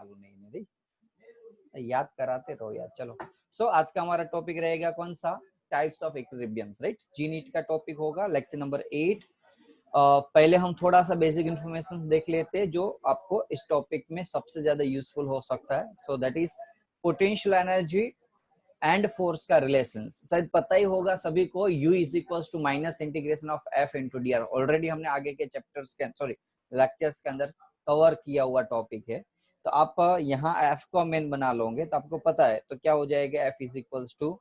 चालू नहीं याद कराते रहो यार। चलो आज का हमारा टॉपिक रहेगा कौन सा, types of equilibriums, right. JEE NEET का टॉपिक होगा, लेक्चर नंबर 8। पहले हम थोड़ा सा बेसिक इंफॉर्मेशन देख लेते हैं जो आपको इस टॉपिक में सबसे ज्यादा यूजफुल हो सकता है। So that is potential energy and force का रिलेशन। शायद पता ही होगा सभी को, U is equal to minus integration of F into D R. Already हमने आगे के चैप्टर्स के लेक्चर्स के अंदर कवर किया हुआ टॉपिक है। तो आप यहाँ F को मेन बना लोगे तो आपको पता है, तो क्या हो जाएगा, F is equal to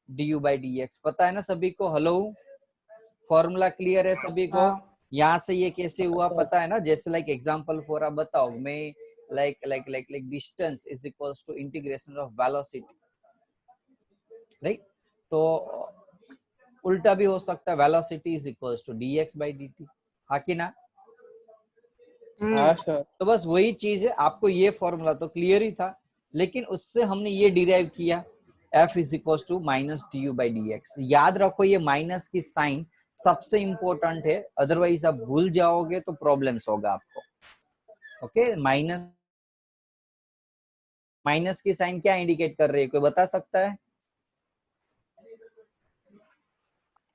du by dx। पता है ना सभी को? हेलो, फॉर्मूला क्लियर है सभी को? यहाँ से ये कैसे हुआ पता है ना? जैसे लाइक एग्जांपल फॉर आप बताओ, मैं like distance is equals to integration of velocity, right. तो उल्टा भी हो सकता है, velocity is equals to dx by dt, हाँ कि ना? हाँ सर। तो बस वही चीज है, आपको ये फॉर्मूला तो क्लियर ही था, लेकिन उससे हमने ये डिराइव किया, F is equal to minus du by dx। याद रखो ये माइनस की साइन सबसे इंपॉर्टेंट है, अदरवाइज आप भूल जाओगे तो प्रॉब्लम्स होगा आपको। ओके, माइनस की साइन क्या इंडिकेट कर रही है, कोई बता सकता है?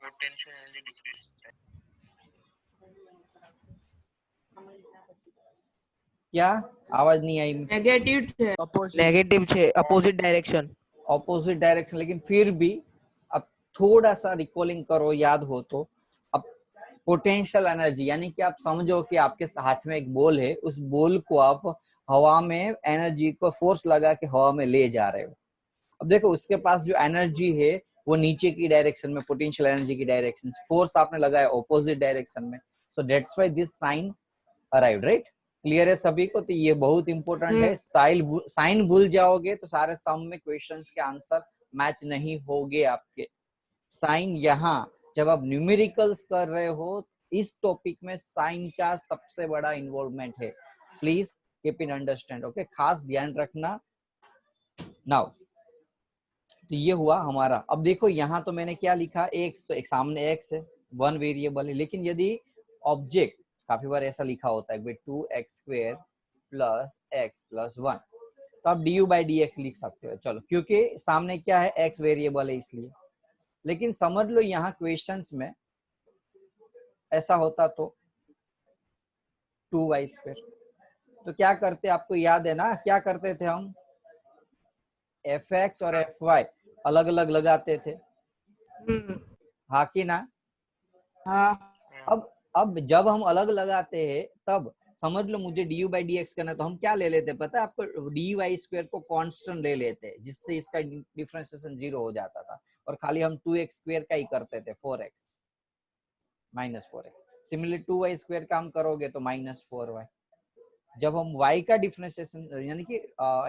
Potential energy decrease. क्या आवाज नहीं आई? नेगेटिव છે अपोजिट डायरेक्शन। ऑपोजिट डायरेक्शन, लेकिन फिर भी अब थोड़ा सा रिकॉलिंग करो, याद हो तो। अब पोटेंशियल एनर्जी यानी कि आप समझो कि आपके हाथ में एक बॉल है, उस बॉल को आप हवा में एनर्जी को फोर्स लगा के हवा में ले जा रहे हो। अब देखो उसके पास जो एनर्जी है वो नीचे की डायरेक्शन में, पोटेंशियल एनर्जी की डायरेक्शन, फोर्स आपने लगाया ऑपोजिट डायरेक्शन में। So that's why this sign arrived, right. Clear है सभी को? तो ये बहुत इंपॉर्टेंट है। साइन भूल जाओगे तो सारे सम में क्वेश्चंस के आंसर मैच नहीं होंगे आपके। साइन यहाँ जब आप न्यूमेरिकल्स कर रहे हो, इस टॉपिक में साइन का सबसे बड़ा इन्वॉल्वमेंट है। Please keep in understand, okay, खास ध्यान रखना। नाउ तो ये हुआ हमारा। अब देखो यहाँ तो मैंने क्या लिखा, एक्स, तो एक सामने एक्स है, वन वेरिएबल है। लेकिन यदि ऑब्जेक्ट, काफी बार ऐसा लिखा होता है 2x² प्लस x प्लस 1, तो आप du by dx लिख सकते हो। चलो, क्योंकि सामने क्या है, x वेरिएबल है इसलिए। लेकिन समझ लो यहाँ क्वेश्चंस में ऐसा होता तो 2y², तो क्या करते, आपको याद है ना क्या करते थे हम? fx और fy अलग अलग लगाते थे, हाँ कि ना? हाँ। अब जब हम अलग लगाते हैं तब समझ लो मुझे du by dx करना है, तो हम क्या ले लेते हैं पता है आपको? dy² को कांस्टेंट ले लेते हैं, जिससे इसका डिफरेंशिएशन 0 हो जाता था, और खाली हम 2x² का ही करते थे, 4x minus 4x। Similarly 2y² काम करोगे तो माइनस 4y। जब हम y का डिफरेंशिएशन यानी कि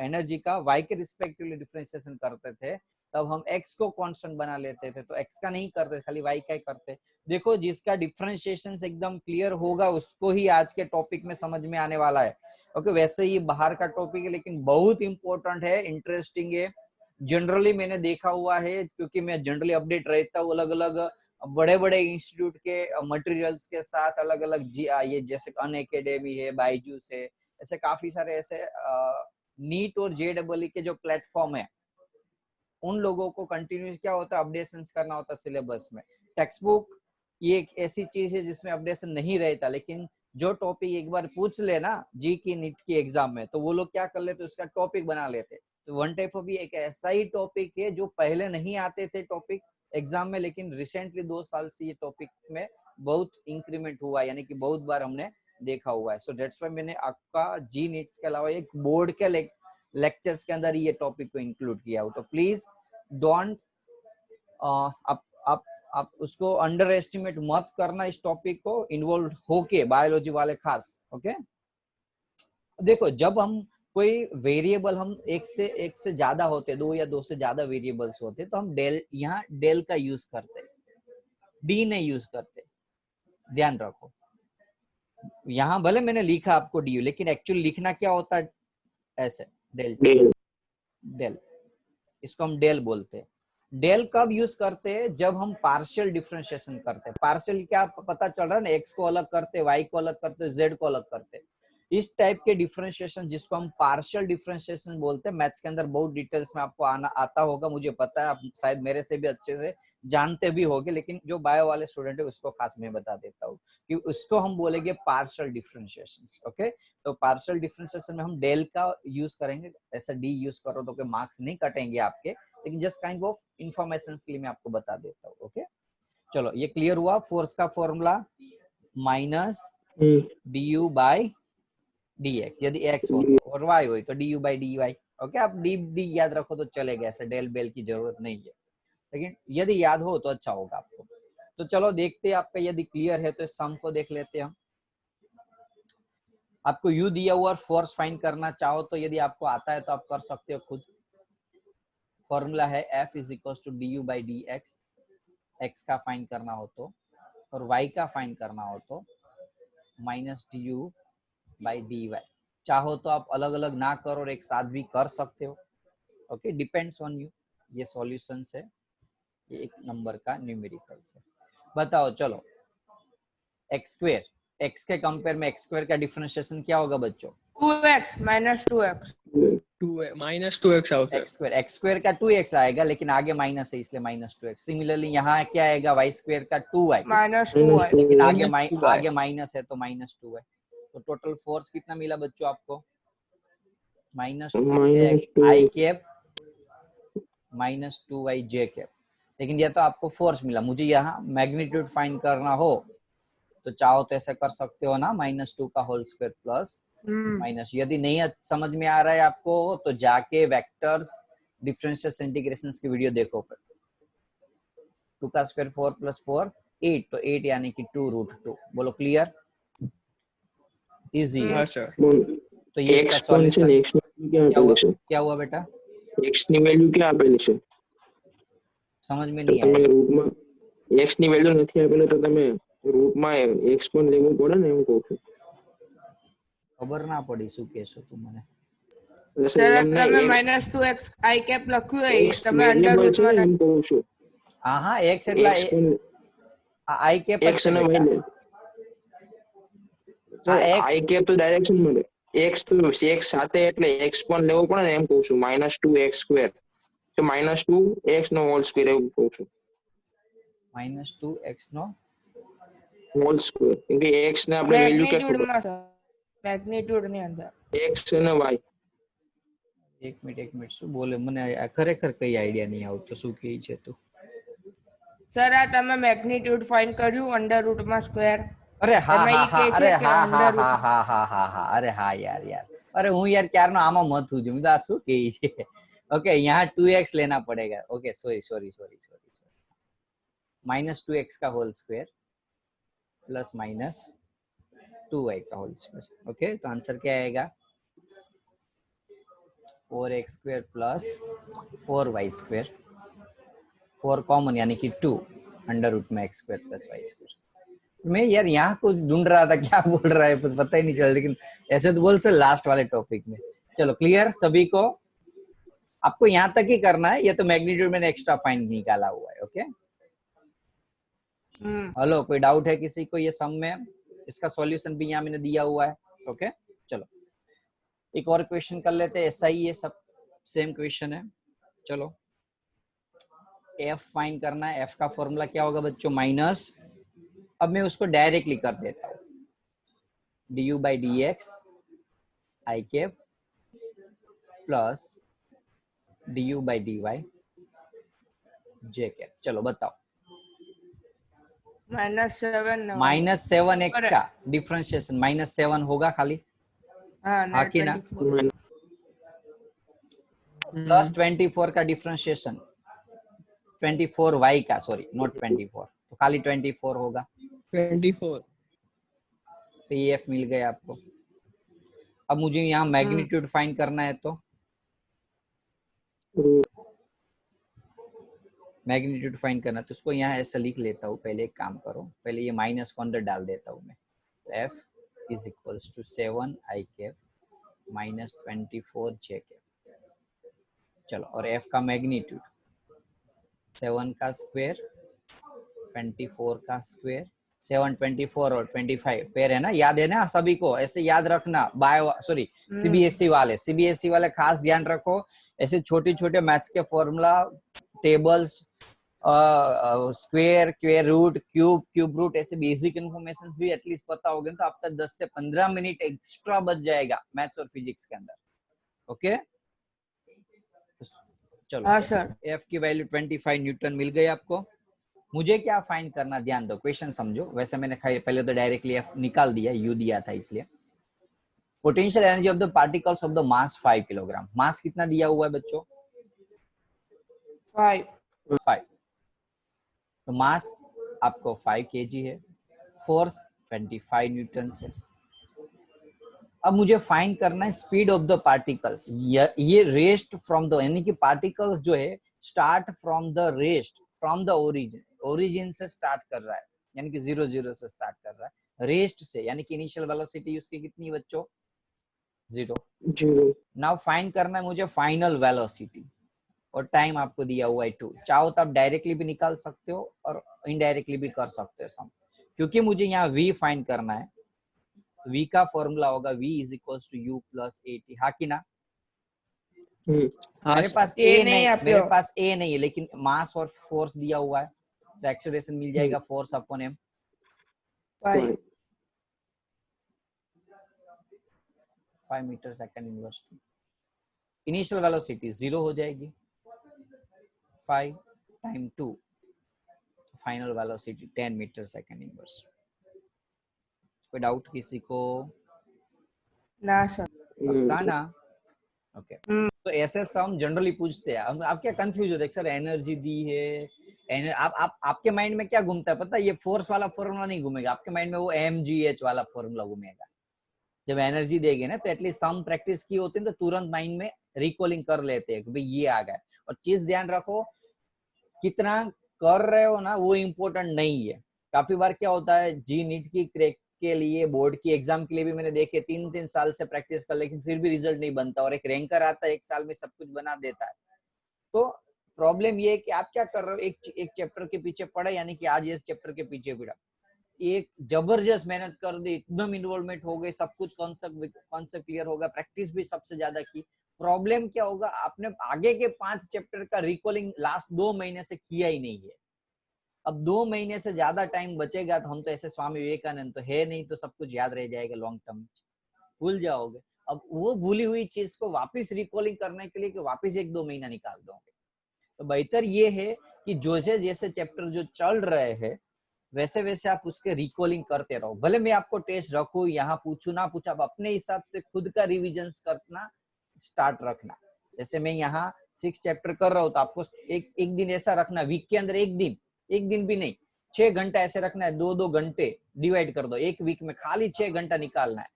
एनर्जी का y के रिस्पेक्टिवली डिफरेंशिएशन करते थे, तब हम x को कांस्टेंट बना लेते थे, तो x का नहीं करते, खाली y का ही करते। देखो जिसका डिफरेंशिएशन एकदम क्लियर होगा उसको ही आज के टॉपिक में समझ में आने वाला है। ओके, वैसे ये बाहर का टॉपिक है लेकिन बहुत इंपॉर्टेंट है, इंटरेस्टिंग है। जनरली मैंने देखा हुआ है, क्योंकि मैं जनरली अपडेट रहता हूँ अलग अलग बड़े बड़े इंस्टीट्यूट के मटेरियल्स के साथ, अलग अलग ये जैसे अनअकैडमी है, बायजूस है, ऐसे काफी सारे ऐसे नीट और JEE के जो प्लेटफॉर्म है, उन लोगों को कंटिन्यूस क्या होता है, अपडेशन करना होता है सिलेबस में। टेक्स्ट बुक ये एक ऐसी चीज है जिसमें अपडेशन नहीं रहता, लेकिन जो टॉपिक एक बार पूछ ले ना जी की नीट की एग्जाम में, तो वो लोग क्या कर लेते, उसका टॉपिक बना लेते। तो वन टाइप ऑफ भी एक ऐसा ही टॉपिक है जो पहले नहीं आते थे टॉपिक एग्जाम में, लेकिन रिसेंटली 2 साल से ये टॉपिक में बहुत इंक्रीमेंट हुआ, यानी कि बहुत बार हमने देखा हुआ है। सो दैट्स व्हाई मैंने आपका जी नीट्स के अलावा एक बोर्ड के लेक्चर्स के अंदर ये टॉपिक को इंक्लूड किया हो। तो प्लीज डोंट आप उसको अंडर एस्टिमेट मत करना, इस टॉपिक को इन्वॉल्व होके, बायोलॉजी वाले खास। ओके, देखो जब हम कोई वेरिएबल, हम एक से ज्यादा होते, 2 या 2 से ज्यादा वेरिएबल्स होते, तो हम डेल, यहाँ डेल का यूज करते, डी नहीं यूज करते, ध्यान रखो। यहाँ भले मैंने लिखा आपको डी, लेकिन एक्चुअली लिखना क्या होता है, ऐसे डेल डेल, इसको हम डेल बोलते हैं। डेल कब यूज करते हैं, जब हम पार्शियल डिफरेंशिएशन करते हैं। पार्शियल क्या पता चल रहा है ना, एक्स को अलग करते, वाई को अलग करते, जेड को अलग करते। इस टाइप के डिफरेंशिएशन जिसको हम पार्शियल डिफरेंशिएशन बोलते हैं, मैथ्स के अंदर बहुत डिटेल्स में आपको आता होगा, मुझे पता है, आप शायद मेरे से भी अच्छे से जानते भी होंगे, लेकिन जो बायो वाले स्टूडेंट है उसको खास मैं बता देता हूँ कि उसको हम बोलेंगे पार्शियल डिफरेंशिएशन। ओके, तो पार्शियल डिफरेंशिएशन में हम डेल का यूज करेंगे। ऐसा डी यूज करो तो मार्क्स नहीं कटेंगे आपके, लेकिन जस्ट काइंड ऑफ इंफॉर्मेशन के लिए मैं आपको बता देता हूँ। ओके, चलो ये क्लियर हुआ। फोर्स का formula minus D U by D X, यदि एक्स हो तो, और वाई हो तो D U by D Y. Okay, आप डी डी याद रखो तो चलेगा, ऐसे डेल बेल की जरूरत नहीं है, लेकिन यदि याद हो तो अच्छा होगा आपको। तो चलो देखते हैं आपका यदि क्लियर है तो इस सम को देख लेते हैं हम। आपको यू दिया हुआ और फोर्स फाइंड करना चाहो तो यदि आपको आता है तो आप कर सकते हो खुद। फॉर्मूला है F is equal to D U by D X, X का फाइंड करना हो तो, और y का फाइंड करना हो तो minus D U by D Y. चाहो तो आप अलग अलग ना करो और एक साथ भी कर सकते हो। Okay, depends on you. ये सॉल्यूशन है, ये एक नंबर का न्यूमेरिकल्स है। बताओ चलो, एक्स स्क्वायर, एक्स के कंपेयर में एक्स स्क्वायर का डिफरेंशिएशन क्या होगा बच्चों? 2x minus 2x. Minus 2x आवता है। एक्स स्क्वायर का 2x आएगा, लेकिन आगे माइनस है इसलिए माइनस 2x। सिमिलरली यहाँ क्या आएगा? वाई स्क्वायर का 2y Minus 2y. लेकिन -2y। आगे माइनस है तो माइनस 2y। तो टोटल फोर्स कितना मिला बच्चों आपको? माइनस 2x आई कैप माइनस 2y जे कैप। लेकिन यह तो आपको फोर्स मिला, मुझे यहाँ मैग्नीट्यूड फाइंड करना हो तो चाहो तो ऐसे कर सकते हो ना, -2 का होल स्क्वायर प्लस माइनस। यदि नहीं समझ में आ रहा है आपको तो जाके वेक्टर्स डिफरेंशियल इंटीग्रेशन की वीडियो देखो। पर 2 का स्क्वायर 4 प्लस 4 8, तो 8 यानी कि 2√2। बोलो क्लियर? इजी है। हाँ सर। तो ये इसका सॉल्यूशन क्या हुआ बेटा? x ની વેલ્યુ ક્યાં આપેલી છે? समझ में તો नहीं તમે आया। રૂટમાં x ની વેલ્યુ નથી આપેલી તો તમે રૂટમાં x પણ લેવું પડે ને, એમ કહું છું। ખબર ના પડી શું કહેશો તું મને? સર એમ તમે નહીં, x minus 2x i cap લખ્યું હોય x તમે અંડર વેરિયેબલ રૂટ છે માં એમ કહું છું। હા હા, x એટલે x પણ आई कैप x અને y ને હા, x i cap તો ડાયરેક્શન મળે, x તો x સાથે એટલે x પણ લેવો પડે ને, એમ કહું છું। -2x² તો -2x નો હોલ સ્ક્વેર એવું કહું છું, -2x નો હોલ સ્ક્વેર। કેમ કે x ને આપણે વેલ્યુ ક્યાં મેગ્નીટ્યુડ ખબર? માં સર મેગ્નીટ્યુડ ની અંદર x અને y। એક મિનિટ શું બોલે? મને ખરેખર કઈ આઈડિયા નહીં આવતો શું કહે છે તું। સર આ તમે મેગ્નીટ્યુડ ફાઇન્ડ કર્યું અંડર રૂટ માં સ્ક્વેર અરે હા એમાં હા ઈ હા, કહે અરે છે કે હા હા અંડર હા રૂટ હા હા હા હા, અરે હા યાર, અરે હું યાર ક્યારનો આમાં મત છું, મેં તો આ શું કહે છે। ओके, यहाँ 2x लेना पड़ेगा। ओके, सॉरी -2x का होल स्क्वायर प्लस -2y का होल स्क्वायर। ओके, तो आंसर क्या आएगा? 4x² plus 4y²। 4 कॉमन यानी कि 2 अंडर रूट में x² प्लस y²। मैं यार यहाँ कुछ ढूंढ रहा था, क्या बोल रहा है पता ही नहीं चला, लेकिन ऐसे तो बोल से लास्ट वाले टॉपिक में। चलो क्लियर सभी को? आपको यहाँ तक ही करना है, ये तो मैग्नीट्यूड मैंने एक्स्ट्रा फाइंड निकाला हुआ है। ओके, हेलो, कोई डाउट है किसी को? ये सम में इसका सॉल्यूशन भी यहाँ मैंने दिया हुआ है। ओके, चलो एक और क्वेश्चन कर लेते हैं, ऐसा ही है, सब सेम क्वेश्चन है। चलो, एफ फाइंड करना है। एफ का फॉर्मूला क्या होगा बच्चों? माइनस, अब मैं उसको डायरेक्टली कर देता हूँ, D U by D X I cap plus D U by D Y J cap. चलो बताओ, -7x का डिफरेंशिएशन -7 होगा खाली, हाँ कि ना? प्लस 24 का डिफरेंशिएशन 24y का, सॉरी नॉट 24, तो खाली 24 होगा। 24 तो ये एफ मिल गया आपको। अब मुझे यहाँ मैग्नीट्यूड फाइंड करना है, तो मैग्नीट्यूड फाइंड करना, तो इसको यहाँ ऐसा लिख लेता हूँ। पहले एक काम करो, पहले ये माइनस को अंदर डाल देता हूँ मैं। तो F is equals to 7 I cap minus 24 J cap. चलो, और एफ का मैग्नीट्यूड 7 का स्क्वायर 24 का स्क्वायर 7, 24 और 25 पेयर है ना, याद है ना सभी को? ऐसे याद रखना। सीबीएसई वाले खास ध्यान रखो, ऐसे छोटे छोटे मैथ्स के formula, tables, square, square root, cube root, ऐसे बेसिक इन्फॉर्मेशन भी एटलीस्ट पता होगा तो आपका 10 से 15 मिनट एक्स्ट्रा बच जाएगा मैथ्स और फिजिक्स के अंदर। ओके चलो, हाँ सर। एफ की वैल्यू 25 न्यूटन मिल गई आपको। मुझे क्या फाइंड करना, ध्यान दो, क्वेश्चन समझो। वैसे मैंने पहले तो डायरेक्टली एफ निकाल दिया, यू दिया था इसलिए। Potential energy of the particles of the mass 5 kilogram. Mass कितना दिया हुआ है बच्चों? 5। तो मास आपको 5 kg है, फोर्स 25 न्यूटन है। अब मुझे फाइंड करना है स्पीड ऑफ द पार्टिकल्स। ये रेस्ट फ्रॉम द, यानी कि पार्टिकल्स जो है start from the rest from the origin से स्टार्ट कर रहा है, यानी कि 0 से स्टार्ट कर रहा है, रेस्ट से, यानी कि इनिशियल वेलोसिटी उसकी कितनी बच्चों? 0। नाउ फाइंड करना है मुझे फाइनल वेलोसिटी, और टाइम आपको दिया हुआ है 2। चाहो तो आप डायरेक्टली भी निकाल सकते हो और इनडायरेक्टली भी कर सकते हो सम। क्योंकि मुझे यहाँ v फाइंड करना है, v का फॉर्मूला होगा v is equals to u plus at। हाँ कि ना? मेरे पास a नहीं, मेरे पास a नहीं है, लेकिन मास और फोर्स दिया हुआ है, तो एक्सेलरेशन मिल जाएगा force upon m। 5 metre second inverse 2। Initial velocity 0 हो जाएगी, 5 time 2, final velocity 10 metre second inverse. कोई डाउट किसी को? ना सर। पक्का ना? ओके तो ऐसे सम जनरली पूछते हैं। आप क्या कंफ्यूज होते हैं सर, एनर्जी दी है, आप आपके माइंड में क्या घूमता है पता है? ये फोर्स वाला फॉर्मूला नहीं घूमेगा आपके माइंड में, वो mgh वाला फॉर्मूला घूमेगा। जब एनर्जी देंगे ना तो एटलीस्ट सम प्रैक्टिस की होती है तो तुरंत माइंड में रिकॉलिंग कर लेते हैं कि भाई ये आ गया। और चीज ध्यान रखो, कितना कर रहे हो ना वो इम्पोर्टेंट नहीं है। काफी बार क्या होता है, जी नीट की क्रैक के लिए, बोर्ड की एग्जाम के लिए भी मैंने देखे 3-3 साल से प्रैक्टिस कर, लेकिन फिर भी रिजल्ट नहीं बनता, और एक रैंकर आता है 1 साल में सब कुछ बना देता है। तो प्रॉब्लम ये है कि आप क्या कर रहे हो, एक चैप्टर के पीछे पढ़े, यानी कि आज इस चैप्टर के पीछे पड़ा, एक जबरदस्त मेहनत कर दी, एकदम इन्वॉल्वमेंट हो गए, सब कुछ कॉन्सेप्ट क्लियर होगा, प्रैक्टिस भी सबसे ज्यादा की। प्रॉब्लम क्या होगा, आपने आगे के 5 चैप्टर का रिकॉलिंग लास्ट 2 महीने से किया ही नहीं है। अब 2 महीने से ज्यादा टाइम बचेगा तो हम तो ऐसे स्वामी विवेकानंद तो है नहीं, तो सब कुछ याद रह जाएगा, लॉन्ग टर्म भूल जाओगे। अब वो भूली हुई चीज को वापस रिकॉलिंग करने के लिए कि वापस 1-2 महीना निकाल दोगे, तो बेहतर ये है कि जैसे जैसे चैप्टर जो चल रहे हैं वैसे वैसे आप उसके रिकॉलिंग करते रहो। भले मैं आपको टेस्ट रखू, यहाँ पूछू ना पूछू, आप अपने हिसाब से खुद का रिविजन करना स्टार्ट रखना। जैसे मैं यहाँ 6 चैप्टर कर रहा हूँ तो आपको एक दिन ऐसा रखना, वीक के अंदर एक दिन भी नहीं, 6 घंटा ऐसे रखना है, 2-2 घंटे डिवाइड कर दो, एक वीक में खाली 6 घंटा निकालना है।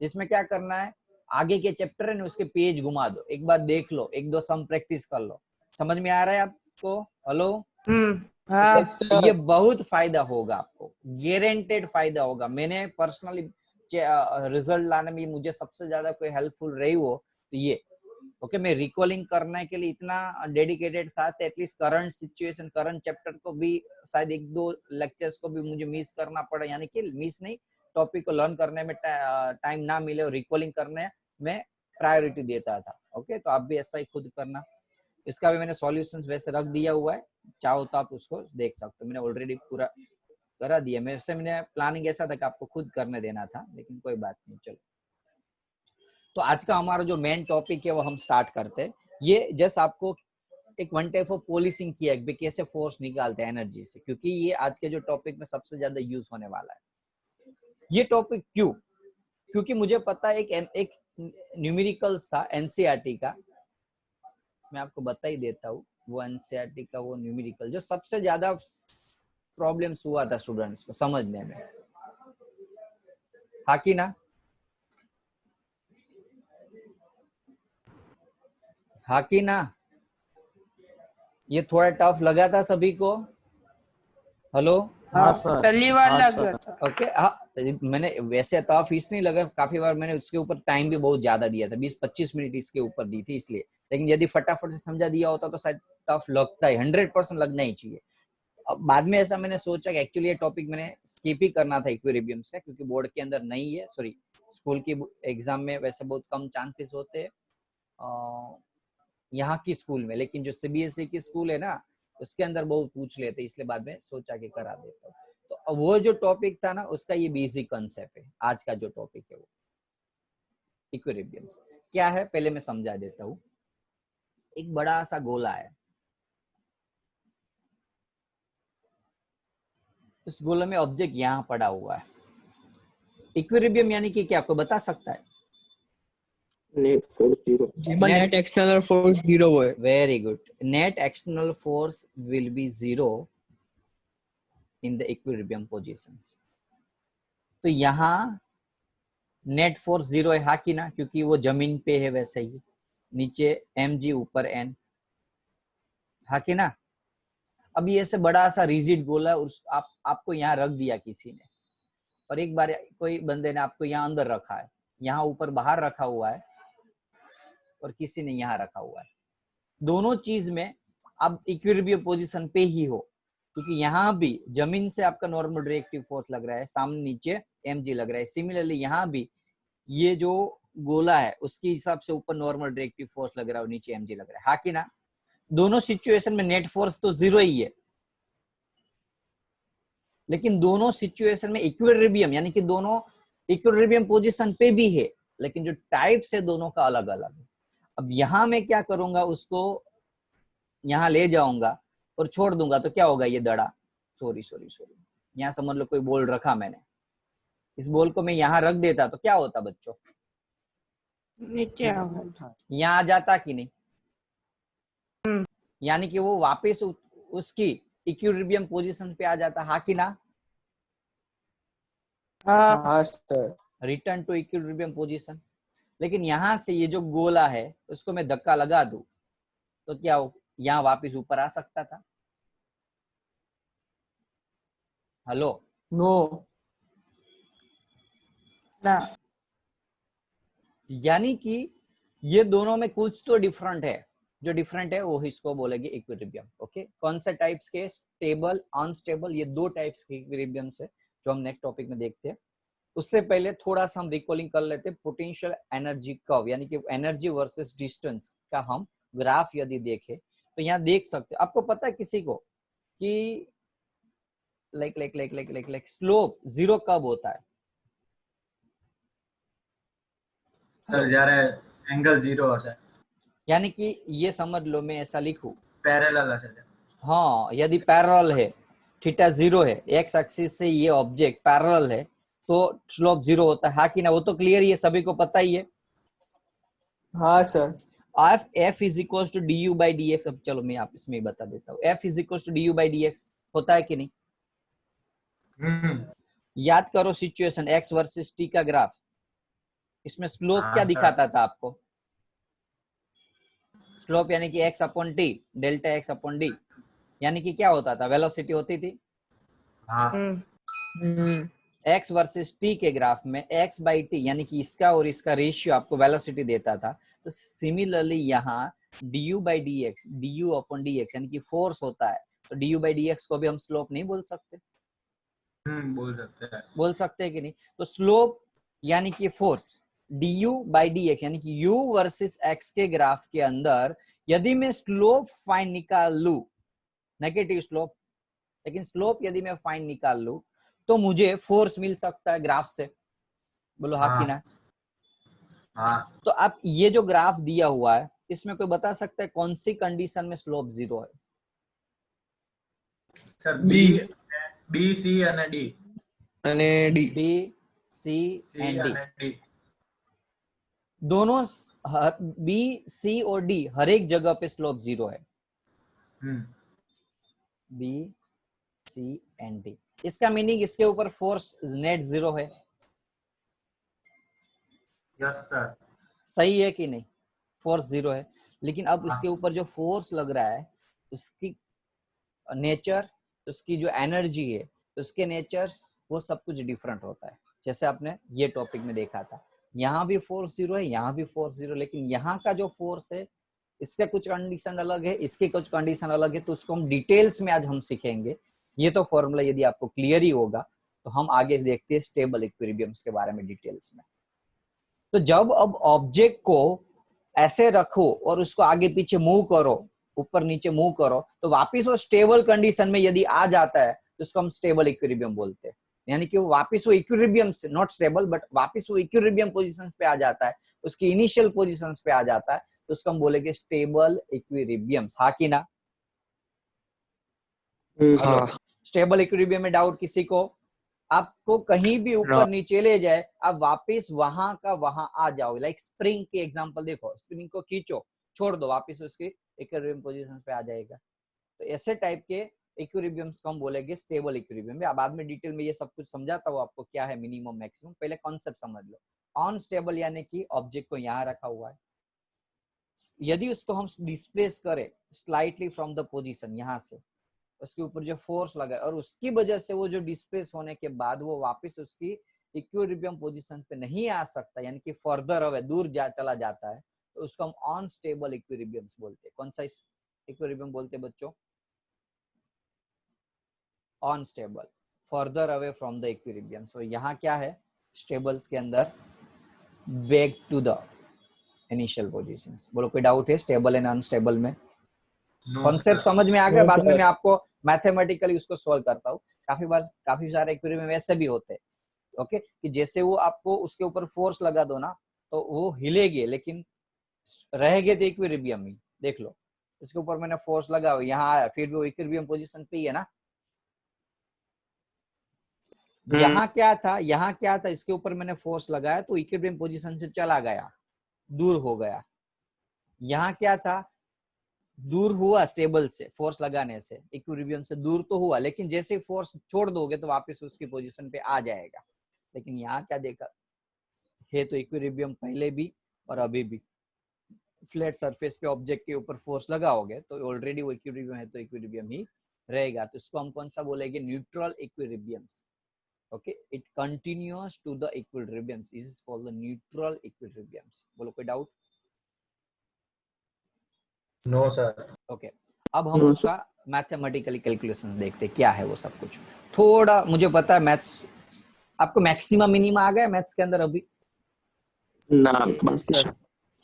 जिसमें क्या करना है, आगे के चैप्टर है ना उसके पेज घुमा दो, एक बार देख लो, 1-2 सम प्रैक्टिस कर लो। समझ में आ रहा है आपको? हेलो? हाँ ये बहुत फायदा होगा आपको, गारंटेड फायदा होगा। मैंने पर्सनली रिजल्ट लाने में मुझे सबसे ज्यादा कोई हेल्पफुल रही हो तो ये ओके। मैं रिकॉलिंग करने के लिए इतना डेडिकेटेड था, at least current situation, current chapter को भी शायद 1-2 लेक्चर्स को भी मुझे मिस करना पड़े, यानी कि मिस नहीं, टॉपिक को लर्न करने में टाइम ना मिले और रिकॉलिंग करने में प्रायोरिटी देता था। ओके तो आप भी ऐसा ही खुद करना। इसका भी मैंने सॉल्यूशंस वैसे रख दिया हुआ है, चाहो तो आप उसको देख सकते हो, मैंने ऑलरेडी पूरा करा दिया। मैंने प्लानिंग ऐसा था कि आपको खुद करने देना था, लेकिन कोई बात नहीं। चलो तो आज का हमारा जो मेन टॉपिक है वो हम स्टार्ट करते हैं। ये जस्ट आपको एक वन टाइप ऑफ पॉलिसिंग किया है कैसे फोर्स निकालते हैं एनर्जी से, क्योंकि ये आज के जो टॉपिक में सबसे ज्यादा यूज होने वाला है। ये टॉपिक क्यों? क्योंकि मुझे पता है एक न्यूमेरिकल्स था एनसीईआरटी का, मैं आपको बता ही देता हूँ। वो एनसीईआरटी का वो न्यूमेरिकल जो सबसे ज्यादा प्रॉब्लम्स हुआ था स्टूडेंट्स को समझने में, हाँ कि ना? हाँ कि ना? ये थोड़ा टफ लगा था सभी को? हेलो? हाँ सर, पहली बार लग गया था। ओके हाँ, मैंने वैसे टफ इसलिए लगा, काफी बार मैंने उसके ऊपर टाइम भी बहुत ज्यादा दिया था, 20-25 मिनट इसके ऊपर दी थी इसलिए। लेकिन यदि फटाफट से समझा दिया होता तो शायद टफ लगता है, 100% लगना ही चाहिए। अब बाद में ऐसा मैंने सोचा कि एक्चुअली ये टॉपिक मैंने स्किप ही करना था इक्विलिब्रियम्स का, क्योंकि बोर्ड के अंदर नहीं है, सॉरी स्कूल की एग्जाम में वैसे बहुत कम चांसेस होते हैं यहाँ की स्कूल में, लेकिन जो सीबीएसई की स्कूल है ना उसके अंदर बहुत पूछ लेते, इसलिए बाद में सोचा कि करा देता हूँ। तो वो जो टॉपिक था ना उसका ये बेसिक कंसेप्ट है। आज का जो टॉपिक है वो इक्विलिब्रियम्स क्या है पहले मैं समझा देता हूँ। एक बड़ा सा गोला है, उस गोले में ऑब्जेक्ट यहाँ पड़ा हुआ है। इक्विलिब्रियम यानी कि क्या, आपको बता सकता है? Net force zero. જેમાં net external force 0 હોય. Very good. Net external force will be zero in the equilibrium positions. तो यहाँ नेट फोर्स जीरो है, हाँ कि ना, क्योंकि वो जमीन पे है, वैसे ही नीचे mg ऊपर n, हाँ कि ना। अब ये ऐसे बड़ा सा रिजिड गोला उस आपको यहाँ रख दिया किसी ने, और एक बार कोई बंदे ने आपको यहाँ अंदर रखा है, यहाँ ऊपर बाहर रखा हुआ है, और किसी ने यहाँ रखा हुआ है। दोनों चीज में आप इक्विलिब्रियम पोजीशन पे ही हो, क्योंकि यहाँ भी जमीन से आपका नॉर्मल रिएक्टिव फोर्स लग रहा है, सामने नीचे mg लग रहा है। सिमिलरली यहाँ भी ये जो गोला है उसके हिसाब से ऊपर नॉर्मल रिएक्टिव फोर्स लग रहा है और नीचे mg लग रहा है, हाँ कि ना। दोनों सिचुएशन में नेट फोर्स तो जीरो ही है, लेकिन दोनों सिचुएशन में इक्विलिब्रियम यानी कि दोनों इक्विलिब्रियम पोजीशन पे भी है, लेकिन जो टाइप्स है दोनों का अलग अलग है। अब यहां मैं क्या करूंगा, उसको यहां ले जाऊंगा और छोड़ दूंगा तो क्या होगा, ये दड़ा, सॉरी यहाँ समझ लो कोई बॉल रखा मैंने, इस बॉल को मैं यहाँ रख देता तो क्या होता बच्चों, नीचे आओ। यहाँ आ जाता कि नहीं, यानी कि वो वापस उसकी इक्विलिब्रियम पोजीशन पे आ जाता, हाँ कि ना। हाँ હા sir. Return to equilibrium position. लेकिन यहां से ये जो गोला है उसको मैं धक्का लगा दूं तो क्या हो, यहाँ वापस ऊपर आ सकता था। Hello, No. ना, यानी कि ये दोनों में कुछ तो डिफरेंट है, जो डिफरेंट है वो इसको बोलेंगे इक्विलिब्रियम। ओके, कौन से टाइप्स के, स्टेबल, अनस्टेबल, ये दो टाइप्स के इक्विलिब्रियम है जो हम नेक्स्ट टॉपिक में देखते हैं। उससे पहले थोड़ा सा हम रिकॉलिंग कर लेते हैं पोटेंशियल एनर्जी कर्व, यानी कि एनर्जी वर्सेस डिस्टेंस का हम ग्राफ यदि देखें तो यहाँ देख सकते हैं। आपको पता है किसी को कि लाइक स्लोप जीरो कब होता है? सर જ્યારે एंगल जीरो હશે, यानी कि ये समझ लो मैं ऐसा लिखूं, पैरेलल હશે, हाँ यदि पैरेलल है, थीटा जीरो है, एक्स एक्सिस से ये ऑब्जेक्ट पैरेलल है तो स्लोप जीरो होता है, हाँ कि ना। वो तो क्लियर ही है, सभी को पता ही है। હા sir. F is equal to D U by D X. अब चलो मैं आप इसमें बता देता हूँ, F is equal to D U by D X होता है कि नहीं। याद करो सिचुएशन एक्स वर्सेस टी का ग्राफ, इसमें स्लोप हाँ, क्या सर। दिखाता था आपको? स्लोप यानी कि X upon T, delta X upon D, यानी कि क्या होता था, वेलोसिटी होती थी। हाँ एक्स वर्सेस टी के ग्राफ में एक्स बाई टी यानी कि इसका और इसका रेशियो आपको वेलोसिटी देता था। तो सिमिलरली यहाँ D U by D x, D you upon D x यानी कि फोर्स होता है, तो D U by D x को भी हम स्लोप नहीं बोल सकते? बोल सकते हैं कि नहीं। तो स्लोप यानी कि force D U by D x यानी कि यू वर्सेस एक्स के ग्राफ के अंदर यदि मैं स्लोप फाइन निकाल लू, नेगेटिव स्लोप, लेकिन स्लोप यदि मैं फाइन निकाल लू तो मुझे फोर्स मिल सकता है ग्राफ से। बोलो हाँ कि ना। हाँ तो आप ये जो ग्राफ दिया हुआ है इसमें कोई बता सकता है कौन सी कंडीशन में स्लोप जीरो है? Sir B. बी सी અને डी, અને D. B C C and D, અને डी, दोनों बी सी और डी हर एक जगह पे स्लोप जीरो है। बी सी एंड डी, इसका मीनिंग इसके ऊपर फोर्स नेट जीरो है। Yes sir. सही है कि नहीं? फोर्स जीरो है, लेकिन अब इसके ऊपर जो फोर्स लग रहा है उसकी नेचर, उसकी जो एनर्जी है, उसके नेचर, वो सब कुछ डिफरेंट होता है। जैसे आपने ये टॉपिक में देखा था, यहाँ भी फोर्स जीरो है, यहाँ भी फोर्स जीरो, लेकिन यहाँ का जो फोर्स है इसका कुछ कंडीशन अलग है, इसके कुछ कंडीशन अलग है। तो उसको हम डिटेल्स में आज हम सीखेंगे ये तो फॉर्मूला यदि आपको क्लियर ही होगा तो हम आगे देखते हैं स्टेबल इक्विलिब्रियम्स के बारे में डिटेल्स में। तो जब अब ऑब्जेक्ट को ऐसे रखो और उसको आगे पीछे मूव करो, ऊपर नीचे मूव करो, तो वापिस वो स्टेबल कंडीशन में यदि आ जाता है तो उसको हम स्टेबल इक्विलिब्रियम बोलते हैं। यानी कि वो वापिस वो इक्विलिब्रियम से, नॉट स्टेबल बट वापिस वो इक्विलिब्रियम पोजीशंस पे आ जाता है, उसकी इनिशियल पोजीशंस पे आ जाता है, तो उसको हम बोलेंगे स्टेबल इक्विलिब्रियम्स। हाँ कि ना? हाँ स्टेबल इक्विलिब्रियम में डाउट किसी को? आपको कहीं भी ऊपर नीचे ले जाए, आप वापस वहां का वहां आ जाओगे। लाइक स्प्रिंग के एग्जांपल देखो, स्प्रिंग को खींचो, छोड़ दो, वापस उसकी इक्विलिब्रियम पोजीशन पे आ जाएगा। तो ऐसे टाइप के इक्विलिब्रियम्स को हम बोलेंगे स्टेबल इक्विलिब्रियम। बाद में डिटेल में ये सब कुछ समझाता हूँ आपको क्या है मिनिमम मैक्सिमम, पहले कॉन्सेप्ट समझ लो। अनस्टेबल यानी कि ऑब्जेक्ट को यहाँ रखा हुआ है, यदि उसको हम डिस्प्लेस करें स्लाइटली फ्रॉम द पोजीशन, यहाँ से उसके ऊपर जो फोर्स लगा है और उसकी वजह से वो जो डिस्प्लेस होने के बाद वो वापस उसकी इक्विलिब्रियम पोजीशन पे नहीं आ सकता, यानी कि फर्दर अवे दूर चला जाता है, तो उसको हम अनस्टेबल इक्विलिब्रियम्स बोलते हैं। कौन सा इक्विलिब्रियम बोलते हैं बच्चों? Unstable, further away from the equilibrium. So यहाँ क्या है स्टेबल्स के अंदर? Back to the initial positions. बोलो कोई डाउट है स्टेबल एंड अनस्टेबल में? कॉन्सेप्ट समझ में आ गया? बाद में मैं आपको मैथमेटिकली उसको सॉल्व करता हूँ। काफी सारे इक्विलिब्रियम वैसे भी होते हैं, ओके, कि जैसे वो आपको उसके ऊपर फोर्स लगा दो ना तो वो हिलेगी, लेकिन रहेगे तो इक्विलिब्रियम ही। देख लो, इसके ऊपर मैंने फोर्स लगा हुआ, यहाँ आया, फिर भी वो इक्विलिब्रियम पोजीशन पे ही है ना। यहाँ क्या था, इसके ऊपर मैंने फोर्स लगाया तो इक्विलिब्रियम पोजीशन से चला गया, दूर हो गया। यहाँ क्या था, दूर हुआ स्टेबल से, फोर्स लगाने से, इक्विलिब्रियम से दूर तो हुआ, लेकिन जैसे फोर्स छोड़ दोगे तो वापस उसकी पोजीशन पे आ जाएगा। लेकिन यहाँ क्या देखा है, तो इक्विलिब्रियम पहले भी और अभी भी। फ्लैट सरफेस पे ऑब्जेक्ट के ऊपर फोर्स लगाओगे तो ऑलरेडी वो इक्विलिब्रियम है, तो इक्विलिब्रियम ही रहेगा। तो इसको हम कौन सा बोलेंगे? Neutral equilibriums. Okay, it continuous to the equilibrium, this is called the neutral equilibriums. बोलो कोई डाउट? No sir. ओके, अब हम उसका मैथमेटिकली कैलकुलेशन देखते हैं क्या है वो सब कुछ। थोड़ा मुझे पता है मैथ्स आपको मैक्सिमम मिनिमम आ गया मैथ्स के अंदर अभी ना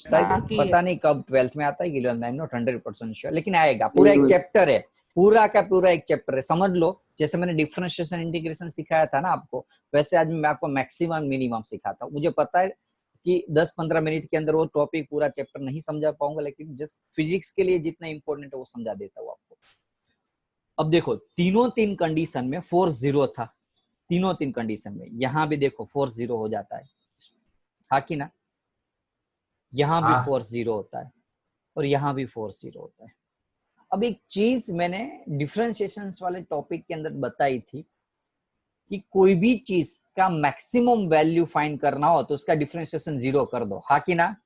शायद, पता नहीं कब 12th में आता है, 11th में, नॉट 100% श्योर, लेकिन आएगा। पूरा एक चैप्टर है, पूरा का पूरा एक चैप्टर है, समझ लो। जैसे मैंने डिफरेंशिएशन इंटीग्रेशन सिखाया था ना आपको, वैसे आज मैं आपको मैक्सिमम मिनिमम सिखाता हूँ। मुझे पता है कि 10-15 मिनट के अंदर वो टॉपिक पूरा चैप्टर नहीं समझा पाऊंगा, लेकिन जस्ट फिजिक्स के लिए जितना इंपॉर्टेंट है वो समझा देता हूँ आपको। अब देखो, तीन कंडीशन में फोर्स 0 था, तीन कंडीशन में। यहाँ भी देखो फोर्स 0 हो जाता है, हाँ कि ना? यहाँ भी फोर्स 0 होता है और यहाँ भी फोर्स 0 होता है। अब एक चीज मैंने डिफरेंशिएशन वाले टॉपिक के अंदर बताई थी कि कोई भी चीज का मैक्सिमम वैल्यू फाइंड करना हो तो उसका डिफरेंशिएशन 0 कर दो, हाँ कि ना?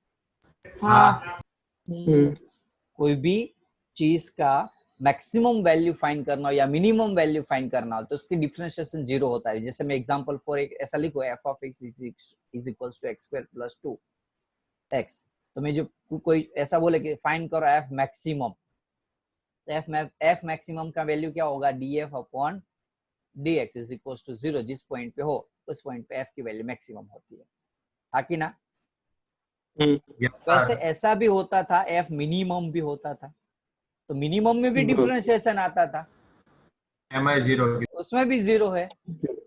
हाँ। कोई भी चीज का मैक्सिमम वैल्यू फाइंड करना हो या मिनिमम वैल्यू फाइंड करना हो तो उसकी डिफरेंशिएशन 0 होता है। जैसे मैं एग्जांपल फॉर एक ऐसा लिखो, f of x is equals to x square plus 2x, तो मैं जो कोई ऐसा बोले कि फाइंड करो f मैक्सिमम, तो f मैक्सिमम का वैल्यू क्या होगा? df upon dx is equals to 0। जिस पॉइंट पे हो उस पॉइंट पे f की वैल्यू मैक्सिमम होती है, हाँ कि ना? वैसे ऐसा भी होता था, f मिनिमम भी होता था, तो मिनिमम में भी डिफरेंशिएशन आता था, mi0 उसमें भी 0 है।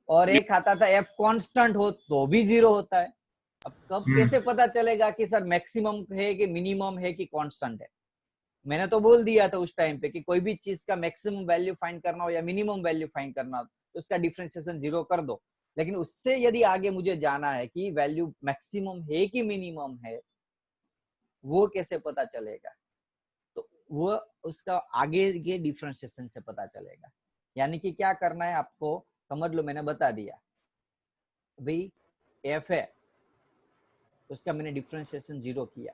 और एक आता था f कांस्टेंट हो तो भी 0 होता है। अब कब कैसे पता चलेगा कि सर मैक्सिमम है कि मिनिमम है कि कांस्टेंट है? मैंने तो बोल दिया था उस टाइम पे कि कोई भी चीज का मैक्सिमम वैल्यू फाइंड करना हो या मिनिमम वैल्यू फाइंड करना हो तो उसका डिफरेंशिएशन 0 कर दो। लेकिन उससे यदि आगे मुझे जाना है कि वैल्यू मैक्सिमम है कि मिनिमम है, वो कैसे पता चलेगा? तो वो उसका आगे के डिफरेंशिएशन से पता चलेगा। यानी कि क्या करना है आपको, समझ लो, मैंने बता दिया भाई f है, उसका मैंने डिफरेंशिएशन 0 किया,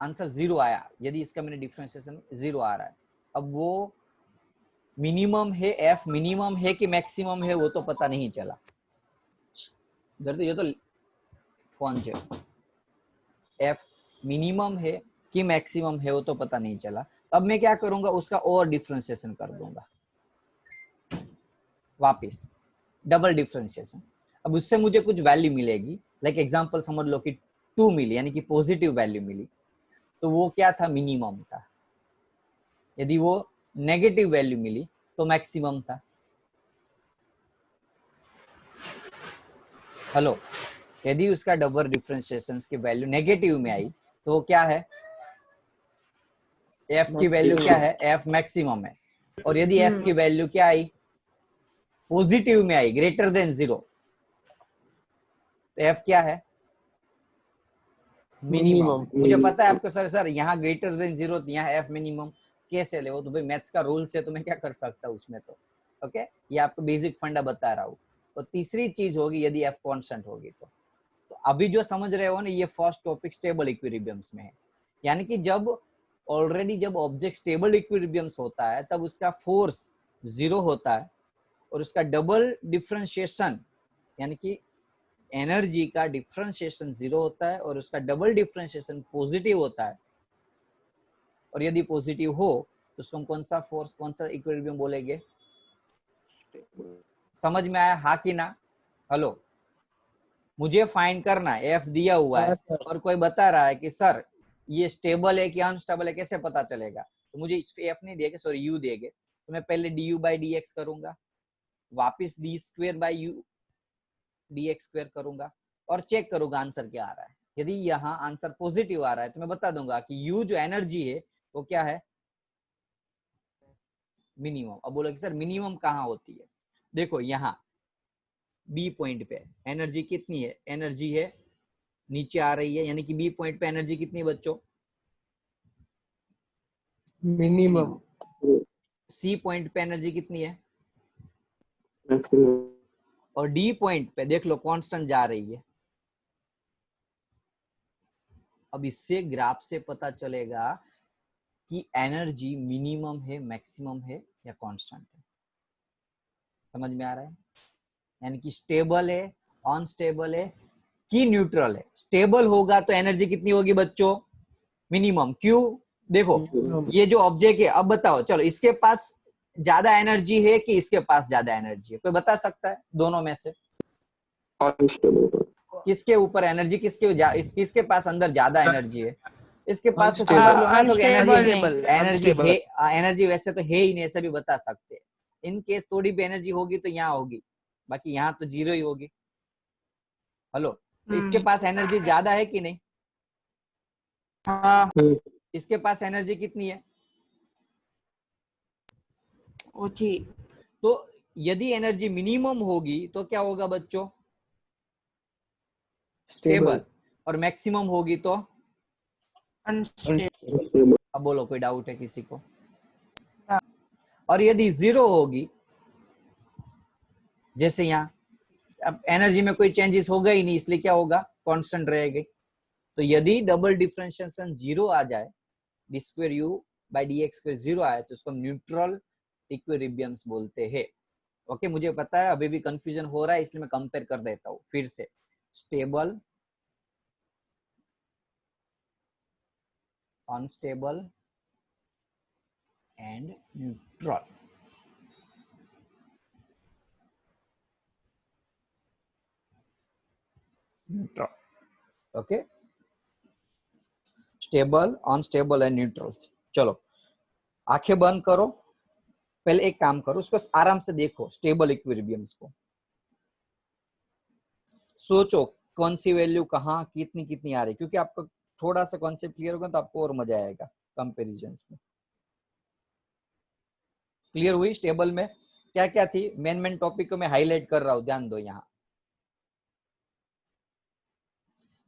आंसर 0 आया। यदि इसका मैंने डिफरेंशिएशन 0 आ रहा है, अब वो मिनिमम है, f मिनिमम है कि मैक्सिमम है वो तो पता नहीं चला। ये तो फोन f मिनिमम है कि मैक्सिमम है वो तो पता नहीं चला। अब मैं क्या करूंगा, उसका और डिफरेंशिएशन कर दूंगा वापिस, डबल डिफरेंशिएशन। अब उससे मुझे कुछ वैल्यू मिलेगी, लाइक एग्जांपल समझ लो कि 2 मिली, यानी कि पॉजिटिव वैल्यू मिली, तो वो क्या था, मिनिमम था। यदि वो नेगेटिव वैल्यू मिली तो मैक्सिमम था। हेलो, यदि उसका डबल डिफरेंशिएशन की वैल्यू नेगेटिव में आई तो वो क्या है, एफ की वैल्यू क्या है, एफ मैक्सिमम है। और यदि एफ की वैल्यू क्या आई, पॉजिटिव में आई, ग्रेटर देन 0, तो एफ क्या है, मिनिमम। मुझे पता है आपको सर यहाँ ग्रेटर देन 0, यहाँ एफ मिनिमम कैसे ले, वो तो भाई मैथ्स का रूल से तो मैं क्या कर सकता हूँ उसमें, तो ओके, ये आपको बेसिक फंडा बता रहा हूँ। तो तीसरी चीज होगी, यदि एफ कांस्टेंट होगी तो अभी जो समझ रहे हो ना, ये फर्स्ट टॉपिक स्टेबल इक्विलिब्रियम्स में है। यानी कि जब ऑब्जेक्ट स्टेबल इक्विलिब्रियम्स होता है तब उसका फोर्स 0 होता है और उसका डबल डिफरेंशिएशन, यानी कि एनर्जी का डिफरेंशिएशन 0 होता है और उसका डबल डिफरेंशिएशन पॉजिटिव होता है। और यदि पॉजिटिव हो तो उसको हम कौन सा फोर्स, कौन सा इक्विलिब्रियम बोलेंगे? समझ में आया हाँ कि ना? हेलो, मुझे फाइंड करना है, एफ दिया हुआ है और कोई बता रहा है कि सर ये स्टेबल है कि अनस्टेबल है, कैसे पता चलेगा? तो मुझे एफ नहीं देगा, सॉरी यू देंगे, तो मैं पहले D U by D x करूंगा, वापिस D square by U D x square करूंगा और चेक करूंगा आंसर क्या आ रहा है। यदि यहाँ आंसर पॉजिटिव आ रहा है तो मैं बता दूंगा कि यू जो एनर्जी है वो क्या है, मिनिमम। अब बोलो कि सर मिनिमम कहाँ होती है? देखो यहाँ बी पॉइंट पे एनर्जी कितनी है, एनर्जी है नीचे आ रही है, यानी कि बी पॉइंट पे एनर्जी कितनी बच्चों, मिनिमम। सी पॉइंट पे एनर्जी कितनी है, मैक्सिमम। और डी पॉइंट पे देख लो कांस्टेंट जा रही है। अब इससे ग्राफ से पता चलेगा कि एनर्जी मिनिमम है, मैक्सिमम है या कांस्टेंट है। समझ में आ रहा है? यानी कि स्टेबल है, अनस्टेबल है कि न्यूट्रल है। स्टेबल होगा तो एनर्जी कितनी होगी बच्चों, मिनिमम। क्यों? देखो ये जो ऑब्जेक्ट है, अब बताओ चलो इसके पास ज्यादा एनर्जी है कि इसके पास ज्यादा एनर्जी है, कोई बता सकता है दोनों में से? अनस्टेबल। किसके ऊपर एनर्जी, किसके पास अंदर ज्यादा एनर्जी है? इसके पास। तो Unstable. समझ लो ना लोग, Unstable एनर्जी Unstable. है, एनर्जी वैसे तो है ही नहीं, ऐसा भी बता सकते हैं। इन केस थोड़ी भी एनर्जी होगी तो यहाँ होगी, बाकी यहाँ तो 0 ही होगी। हेलो, तो इसके पास एनर्जी ज्यादा है कि नहीं? हाँ इसके पास एनर्जी कितनी है? ओछी। तो यदि एनर्जी मिनिमम होगी तो क्या होगा बच्चों, स्टेबल। और मैक्सिमम होगी तो अनस्टेबल। अब बोलो कोई डाउट है किसी को? ना। और यदि 0 होगी, जैसे यहाँ अब एनर्जी में कोई चेंजेस होगा ही नहीं, इसलिए क्या होगा, कांस्टेंट रहेगी। तो यदि डबल डिफरेंशिएशन 0 आ जाए, D square you by D x square 0 आए, तो उसको न्यूट्रल इक्विलिब्रियम्स बोलते हैं। ओके, मुझे पता है अभी भी कंफ्यूजन हो रहा है, इसलिए मैं कंपेयर कर देता हूँ फिर से। Stable, unstable and neutral. Neutral, okay, stable, unstable and neutral. चलो आंखें बंद करो, पहले एक काम करो, उसको आराम से देखो स्टेबल इक्विलिब्रियम्स को, सोचो कौन सी वैल्यू कहाँ कितनी कितनी आ रही, क्योंकि आपको थोड़ा सा कॉन्सेप्ट क्लियर होगा तो आपको और मजा आएगा कंपैरिजंस में। क्लियर हुई? स्टेबल में क्या क्या थी, मेन टॉपिक को मैं हाईलाइट कर रहा हूं, ध्यान दो। यहाँ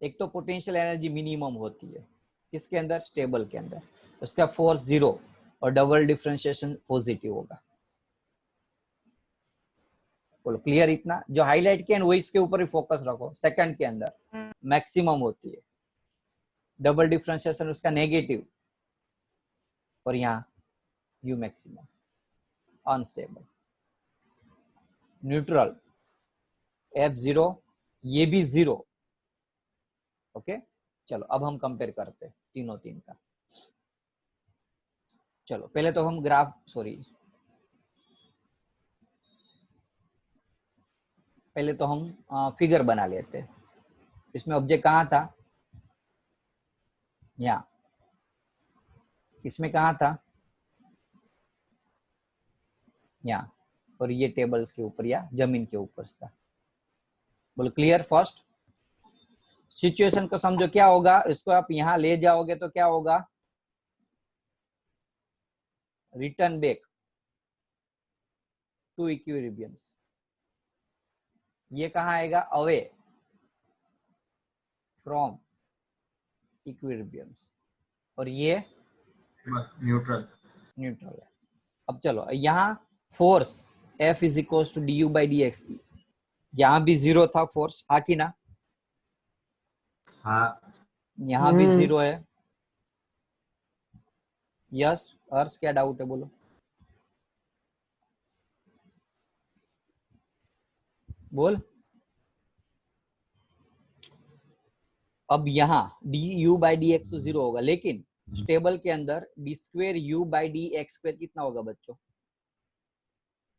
एक तो पोटेंशियल एनर्जी मिनिमम होती है किसके अंदर, स्टेबल के अंदर, उसका फोर्स 0 और डबल डिफरेंशिएशन पॉजिटिव होगा। बोलो क्लियर? इतना जो हाईलाइट किया वो इसके ऊपर ही फोकस रखो। सेकंड के अंदर मैक्सिमम होती है, डबल डिफरेंशिएशन उसका नेगेटिव, और यहाँ you maximum, unstable. Neutral, F0, ये भी 0। ओके, चलो अब हम कंपेयर करते हैं तीनों तीन का। चलो पहले तो हम ग्राफ पहले तो हम फिगर बना लेते हैं। इसमें ऑब्जेक्ट कहाँ था? यहाँ। इसमें कहाँ था? यहाँ। और ये टेबल्स के ऊपर या जमीन के ऊपर था। बोलो क्लियर? फर्स्ट सिचुएशन को समझो क्या होगा। इसको आप यहाँ ले जाओगे तो क्या होगा? Return back to equilibriums. ये कहाँ आएगा? Away from equilibriums. और ये न्यूट्रल न्यूट्रल है। अब चलो यहाँ force F is equal to du/dx। यहाँ भी जीरो था फोर्स, हाँ कि ना? हाँ यहाँ भी जीरो है। यस अर्श, क्या डाउट है बोलो? बोल। अब यहाँ du/dx तो जीरो होगा, लेकिन स्टेबल के अंदर d² u/dx² कितना होगा बच्चों?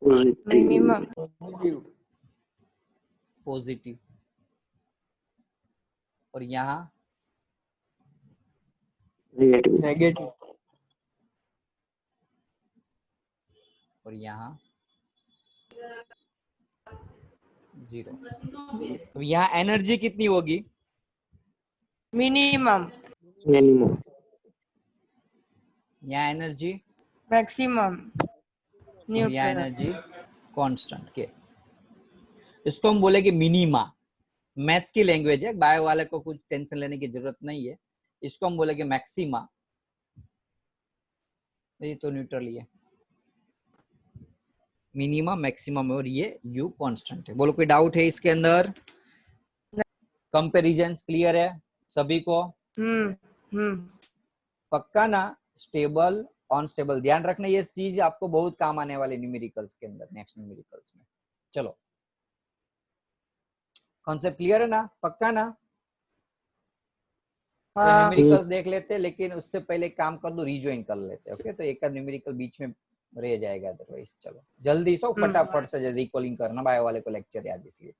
Minimum positive. और यहाँ नेगेटिव। और यहाँ जीरो। अब यहाँ एनर्जी कितनी होगी? Minimum minimum. यहाँ एनर्जी मैक्सिमम और यहाँ न्यूट्रल एनर्जी कांस्टेंट के। इसको हम बोलेंगे मिनिमा। मैथ्स की लैंग्वेज है, बायो वाले को कुछ टेंशन लेने की जरूरत नहीं है। इसको हम बोलेंगे मैक्सिमा। ये तो न्यूट्रल ही है। मिनिमम, मैक्सिमम और ये u कांस्टेंट है। बोलो कोई डाउट है इसके अंदर? कंपैरिजन क्लियर है सभी को? पक्का ना? स्टेबल अनस्टेबल ध्यान रखना, ये चीज आपको बहुत काम आने वाले न्यूमेरिकल्स के अंदर, नेक्स्ट न्यूमेरिकल्स में। चलो कॉन्सेप्ट क्लियर है ना? पक्का ना? तो न्यूमेरिकल्स देख लेते हैं, लेकिन उससे पहले काम कर दो, रिजॉइन कर लेते हैं। ओके, तो एक न्यूमेरिकल बीच में रह जाएगा अदरवाइज। चलो जल्दी सो फटाफट से रिकॉलिंग करना, बायो वाले को लेक्चर याद, इसलिए